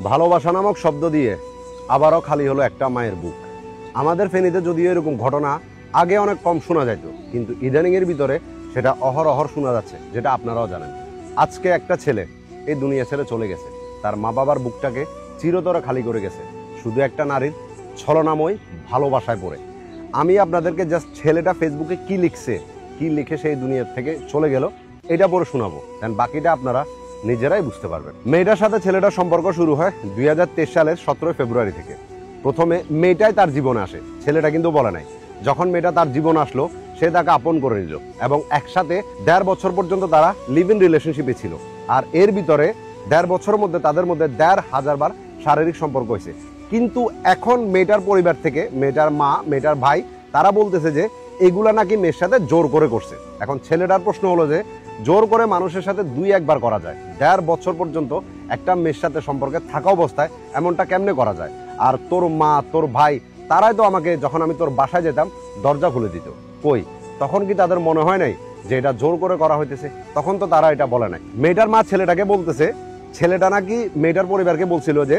ভালোবাসা নামক শব্দ দিয়ে আবারও খালি হলো একটা মায়ের বুক। আমাদের ফেনীতে যদিও এরকম ঘটনা আগে অনেক কম শোনা যেত, কিন্তু ইদানিংয়ের ভিতরে সেটা অহরহ শোনা যাচ্ছে, যেটা আপনারাও জানেন। আজকে একটা ছেলে এই দুনিয়া ছেড়ে চলে গেছে, তার মা বাবার বুকটাকে চিরতরে খালি করে গেছে শুধু একটা নারীর ছলনাময় ভালোবাসায় পড়ে। আমি আপনাদেরকে জাস্ট ছেলেটা ফেসবুকে কি লিখছে, কি লিখে সেই দুনিয়া থেকে চলে গেল, এটা পরে শোনাবো, দেন বাকিটা আপনারা নিজেরাই বুঝতে পারবেন। মেয়েটার সাথে ছেলেটার সম্পর্ক শুরু হয় 2023 সালের 17 ফেব্রুয়ারি থেকে। প্রথমে মেয়েটাই তার জীবনে আসে, ছেলেটা কিন্তু বলে নাই। যখন মেয়েটা তার জীবন আসলো, সে তাকে আপন করে নিল এবং একসাথে 1.5 বছর পর্যন্ত তারা লিভ ইন রিলেশনশিপে ছিল। আর এর ভিতরে 1.5 বছরের মধ্যে তাদের মধ্যে 1,500 বার শারীরিক সম্পর্ক হয়েছে। কিন্তু এখন মেয়েটার পরিবার থেকে, মেয়েটার মা, মেয়েটার ভাই, তারা বলতেছে যে এগুলা নাকি মেয়ের সাথে জোর করে করছে। এখন ছেলেটার প্রশ্ন হলো যে জোর করে মানুষের সাথে 2-1 বার করা যায়, 1.5 বছর পর্যন্ত একটা মেয়ের সাথে সম্পর্কে থাকা অবস্থায় এমনটা কেমনে করা যায়? আর তোর মা, তোর ভাই, তারাই তো আমাকে যখন আমি তোর বাসায় যেতাম দরজা খুলে দিত। কই, তখন কি তাদের মনে হয় নাই যে এটা জোর করে করা হইতেছে? তখন তো তারা এটা বলে নাই। মেয়েটার মা ছেলেটাকে বলতেছে, ছেলেটা নাকি মেয়েটার পরিবারকে বলছিল যে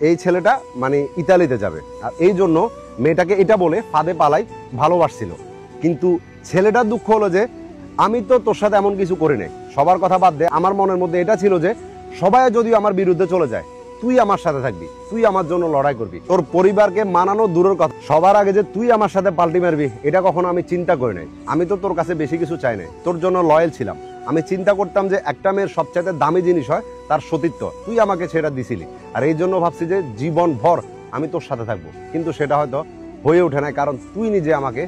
এই ছেলেটা মানে ইতালিতে যাবে, আর এই জন্য মেয়েটাকে এটা বলে ফাঁদে পালাই ভালোবাসছিল। কিন্তু ছেলেটার দুঃখ হলো যে আমি তো তোর সাথে এমন কিছু করি নাই। সবার কথা বাদ দে, আমার মনের মধ্যে এটা ছিল যে সবাই যদি আমার বিরুদ্ধে চলে যায়, তুই আমার সাথে থাকবি, তুই আমার জন্য লড়াই করবি। তোর পরিবারকে মানানো দূরের কথা, সবার আগে যে তুই আমার সাথে পাল্টি মারবি, এটা কখনো আমি চিন্তা করি নাই। আমি তো তোর কাছে বেশি কিছু চাই নাই, তোর জন্য লয়াল ছিলাম। আমি চিন্তা করতাম যে একটা মেয়ের সবচাইতে দামি জিনিস হয় তার সতীত্ব, তুই আমাকে সেটা দিছিলি। আর এই জন্য ভাবছি যে জীবন ভর আমি তোর সাথে থাকবো, কিন্তু সেটা হয়তো হয়ে ওঠে নাই, কারণ তুই নিজে আমাকে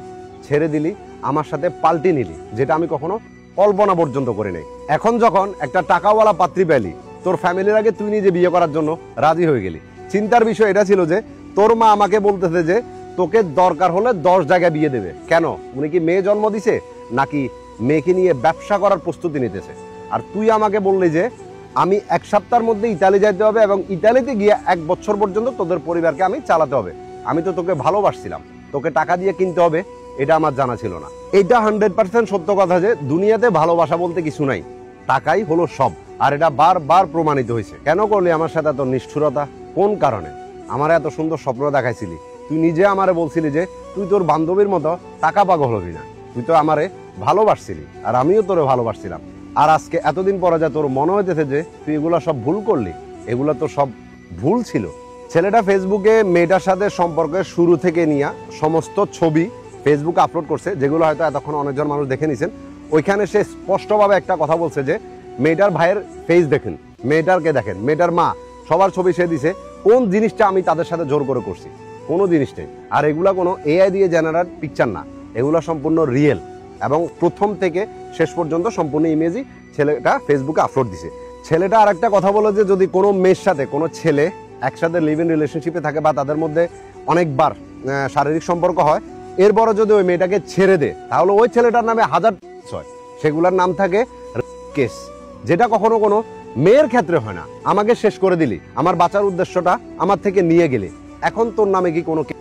ছেড়ে দিলি, আমার সাথে পাল্টি নিলি, যেটা আমি কখনো কল্পনা পর্যন্ত করি নাই। এখন যখন একটা টাকাওয়ালা পাত্রী পেলি, তোর ফ্যামিলির আগে তুই নিজে বিয়ে করার জন্য রাজি হয়ে গেলি। চিন্তার বিষয় এটা ছিল যে তোর মা আমাকে বলতেছে যে তোকে দরকার হলে 10 জায়গায় বিয়ে দেবে। কেন? উনি কি মেয়ে জন্ম দিছে, নাকি মেয়েকে নিয়ে ব্যবসা করার প্রস্তুতি নিতেছে? আর তুই আমাকে বললি যে আমি 1 সপ্তাহের মধ্যে ইতালি যাইতে হবে এবং ইতালিতে গিয়ে 1 বছর পর্যন্ত তোদের পরিবারকে আমি চালাতে হবে। আমি তো তোকে ভালোবাসছিলাম, তোকে টাকা দিয়ে কিনতে হবে, এটা আমার জানা ছিল না। এটা 100% সত্য কথা যে দুনিয়াতে ভালোবাসা বলতে কিছু নাই, টাকাই হলো সব। আর এটা বারবার প্রমাণিত হয়েছে। কেন করলি আমার সাথে এত নিষ্ঠুরতা? কোন কারণে? আমার এত সুন্দর স্বপ্ন দেখাইছিলি, তুই নিজে আমারে বলছিলি যে তুই তোর বান্ধবীর মতো টাকা পাগল হবি না, তুই তো আমারে ভালোবাসছিলি আর আমিও তোরে ভালোবাসছিলাম। আর আজকে এতদিন পরে যা তোর মনে হইতেছে যে তুই এগুলা সব ভুল করলি, এগুলা তো সব ভুল ছিল। ছেলেটা ফেসবুকে মেয়েটার সাথে সম্পর্কের শুরু থেকে নিয়ে সমস্ত ছবি ফেসবুকে আপলোড করছে, যেগুলো হয়তো এতক্ষণ অনেকজন মানুষ দেখে নিছেন। ওইখানে সে স্পষ্টভাবে একটা কথা বলছে যে মেয়েটার ভাইয়ের ফেস দেখেন, মেয়েটারকে দেখেন, মেয়েটার মা, সবার ছবি সে দিছে। কোন জিনিসটা আমি তাদের সাথে জোর করে করছি? কোনো জিনিসটাই। আর এগুলা কোনো এআই দিয়ে জেনারেট পিকচার না, এগুলা সম্পূর্ণ রিয়েল এবং প্রথম থেকে শেষ পর্যন্ত সম্পূর্ণ ইমেজই ছেলেটা ফেসবুকে আপলোড দিছে। ছেলেটা আর একটা কথা বলে যে যদি কোনো মেয়ের সাথে কোনো ছেলে একসাথে লিভ ইন রিলেশনশিপে থাকে বা তাদের মধ্যে অনেকবার শারীরিক সম্পর্ক হয়, এরপরও যদি ওই মেয়েটাকে ছেড়ে দেয়, তাহলে ওই ছেলেটার নামে 1000 হয়, সেগুলোর নাম থাকে কেস, যেটা কখনো কোনো মেয়ের ক্ষেত্রে হয় না। আমাকে শেষ করে দিলি, আমার বাঁচার উদ্দেশ্যটা আমার থেকে নিয়ে গেলি, এখন তোর নামে কি কোনো কেস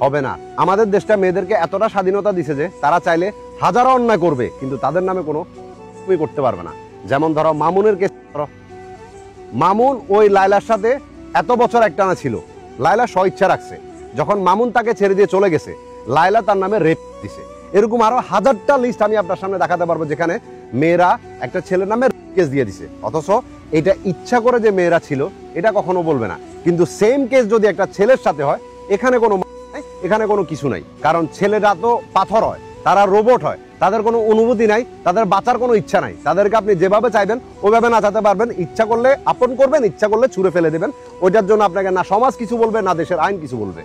হবে না? আমাদের দেশটা মেয়েদেরকে এতটা স্বাধীনতা দিছে যে তারা চাইলে হাজারো অন্যায় করবে, কিন্তু তাদের নামে কোনো করতে পারবে না। যেমন ধরো মামুনের কেস, মামুন ওই লায়লার সাথে এত বছর একটানা ছিল, লায়লা স্বইচ্ছা রাখছে। যখন মামুন তাকে ছেড়ে দিয়ে চলে গেছে, লায়লা তার নামে রেপ দিছে। এরকম আরো 1000টা লিস্ট আমি আপনার সামনে দেখাতে পারবো, যেখানে মেয়েরা একটা ছেলের নামে কেস দিয়ে দিছে, অথচ এটা ইচ্ছা করে যে মেয়েরা ছিল এটা কখনো বলবে না। কিন্তু সেম কেস যদি একটা ছেলের সাথে হয়, এখানে কোনো এখানে কোনো কিছু নাই, কারণ ছেলেরা তো পাথর হয়, তারা রোবট হয়, তাদের কোনো অনুভূতি নাই, তাদের বাঁচার কোনো ইচ্ছা নাই। তাদেরকে আপনি যেভাবে চাইবেন ওইভাবে নাচাতে পারবেন, ইচ্ছা করলে আপন করবেন, ইচ্ছা করলে ছুঁড়ে ফেলে দেবেন। ওইটার জন্য আপনাকে না সমাজ কিছু বলবে, না দেশের আইন কিছু বলবে।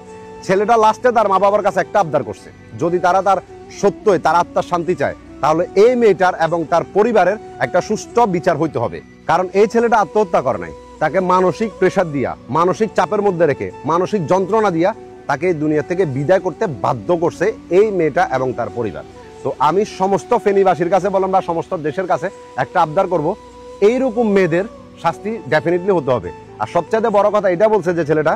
ছেলেটা লাস্টে তার মা বাবার কাছে একটা আবদার করছে, যদি তারা তার সত্যই তার আত্মার শান্তি চায়, তাহলে এই মেয়েটার এবং তার পরিবারের একটা সুষ্ঠু বিচার হইতে হবে। কারণ এই ছেলেটা আত্মহত্যা করে নাই, তাকে মানসিক প্রেসার দিয়া, মানসিক চাপের মধ্যে রেখে, মানসিক যন্ত্রণা দিয়া তাকে দুনিয়া থেকে বিদায় করতে বাধ্য করছে এই মেয়েটা এবং তার পরিবার। তো আমি সমস্ত ফেনীবাসীর কাছে বললাম বা সমস্ত দেশের কাছে একটা আবদার করব, এইরকম মেয়েদের শাস্তি ডেফিনেটলি হতে হবে। আর সবচাইতে বড় কথা এটা বলছে যে ছেলেটা,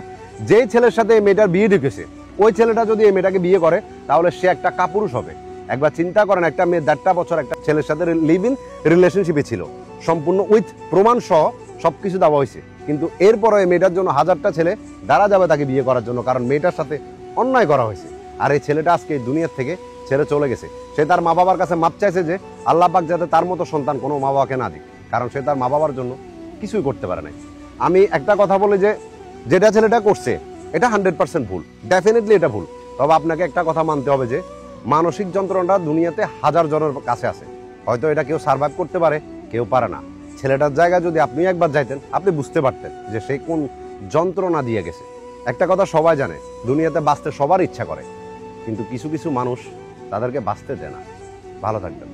যেই ছেলের সাথে এই মেয়েটার বিয়ে ঢুকেছে, ওই ছেলেটা যদি এই মেয়েটাকে বিয়ে করে তাহলে সে একটা কাপুরুষ হবে। একবার চিন্তা করেন, একটা মেয়ে 1.5 বছর একটা ছেলের সাথে লিভ ইন রিলেশনশিপে ছিল, সম্পূর্ণ উইথ প্রমাণ সহ সব কিছু দেওয়া হয়েছে, কিন্তু এরপরে এই মেয়েটার জন্য হাজারটা ছেলে দাঁড়া যাবে তাকে বিয়ে করার জন্য, কারণ মেয়েটার সাথে অন্যায় করা হয়েছে। আর এই ছেলেটা আজকে এই দুনিয়ার থেকে ছেড়ে চলে গেছে। সে তার মা বাবার কাছে মাপ চাইছে যে আল্লাহ পাক যাতে তার মতো সন্তান কোনো মা বাবাকে না দিক, কারণ সে তার মা বাবার জন্য কিছুই করতে পারে নাই। আমি একটা কথা বলি যে যেটা ছেলেটা করছে এটা 100% ভুল, ডেফিনেটলি এটা ভুল। তবে আপনাকে একটা কথা মানতে হবে যে মানসিক যন্ত্রণাটা দুনিয়াতে হাজার জনের কাছে আছে। হয়তো এটা কেউ সার্ভাইভ করতে পারে, কেউ পারে না। ছেলেটার জায়গায় যদি আপনি একবার যাইতেন, আপনি বুঝতে পারতেন যে সে কোন যন্ত্রণা দিয়ে গেছে। একটা কথা সবাই জানে, দুনিয়াতে বাঁচতে সবার ইচ্ছা করে, কিন্তু কিছু কিছু মানুষ তাদেরকে বাঁচতে দেয় না। ভালো থাকবেন।